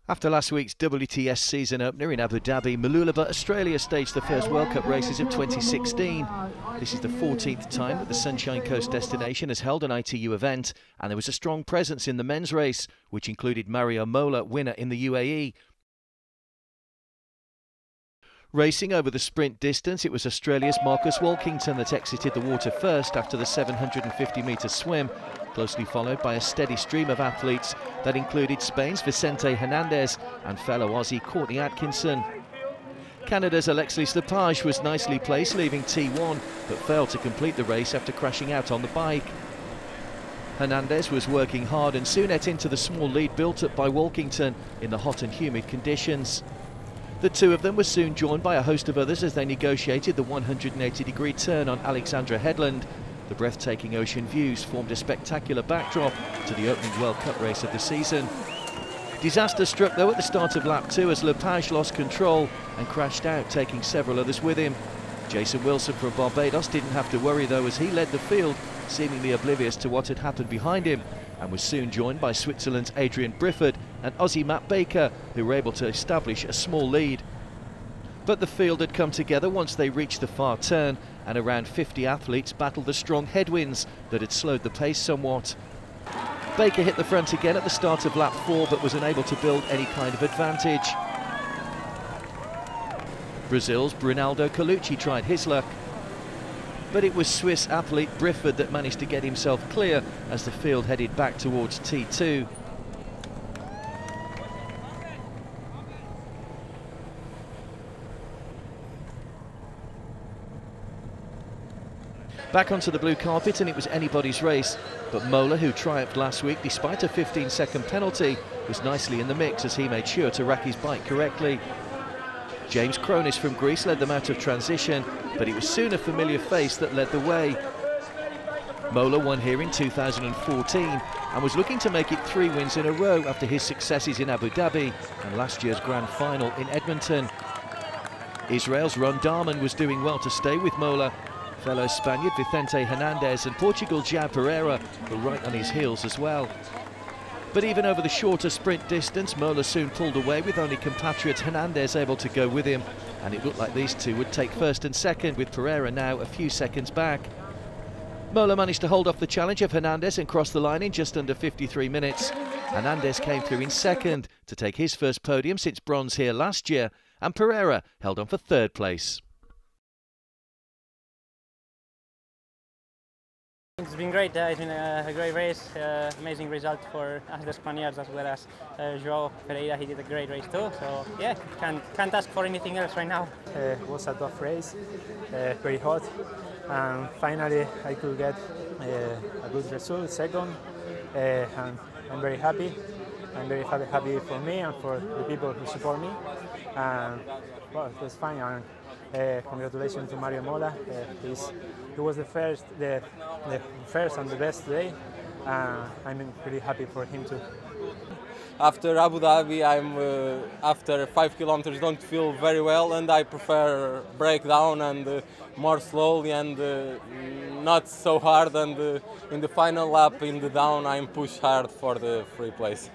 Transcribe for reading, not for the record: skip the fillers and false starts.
After last week's WTS season opener in Abu Dhabi, Mooloolaba, Australia staged the first World Cup races of 2016. This is the 14th time that the Sunshine Coast destination has held an ITU event, and there was a strong presence in the men's race, which included Mario Mola, winner in the UAE. Racing over the sprint distance, it was Australia's Marcus Walkington that exited the water first after the 750-metre swim, closely followed by a steady stream of athletes that included Spain's Vicente Hernandez and fellow Aussie Courtney Atkinson. Canada's Alexis Lepage was nicely placed, leaving T1, but failed to complete the race after crashing out on the bike. Hernandez was working hard and soon ate into the small lead built up by Walkington in the hot and humid conditions. The two of them were soon joined by a host of others as they negotiated the 180-degree turn on Alexandra Headland. The breathtaking ocean views formed a spectacular backdrop to the opening World Cup race of the season. Disaster struck though at the start of lap 2 as Lepage lost control and crashed out, taking several others with him. Jason Wilson from Barbados didn't have to worry though, as he led the field, seemingly oblivious to what had happened behind him, and was soon joined by Switzerland's Adrian Brifford and Aussie Matt Baker, who were able to establish a small lead. But the field had come together once they reached the far turn, and around 50 athletes battled the strong headwinds that had slowed the pace somewhat. Baker hit the front again at the start of lap 4, but was unable to build any kind of advantage. Brazil's Brunaldo Colucci tried his luck, but it was Swiss athlete Brifford that managed to get himself clear as the field headed back towards T2. Back onto the blue carpet, and it was anybody's race, but Mola, who triumphed last week despite a 15-second penalty, was nicely in the mix as he made sure to rack his bike correctly. James Kronis from Greece led them out of transition, but it was soon a familiar face that led the way. Mola won here in 2014 and was looking to make it 3 wins in a row after his successes in Abu Dhabi and last year's grand final in Edmonton. Israel's Ron Darman was doing well to stay with Mola. Fellow Spaniard Vicente Hernandez and Portugal's João Pereira were right on his heels as well. But even over the shorter sprint distance, Mola soon pulled away, with only compatriot Hernandez able to go with him, and it looked like these two would take first and second, with Pereira now a few seconds back. Mola managed to hold off the challenge of Hernandez and cross the line in just under 53 minutes. Hernandez came through in second to take his first podium since bronze here last year, and Pereira held on for third place. It's been great. It's been a great race, amazing result for us, the Spaniards, as well as João Pereira. He did a great race too. So yeah, can't ask for anything else right now. It was a tough race, very hot, and finally I could get a good result, second, and I'm very happy. I'm very happy for me and for the people who support me. Well, it was fine. And congratulations to Mario Mola. He was the first and the best today. I'm really happy for him too. After Abu Dhabi, after 5 kilometers don't feel very well, and I prefer breakdown and more slowly and not so hard. And in the final lap in the down, I'm pushed hard for the free place.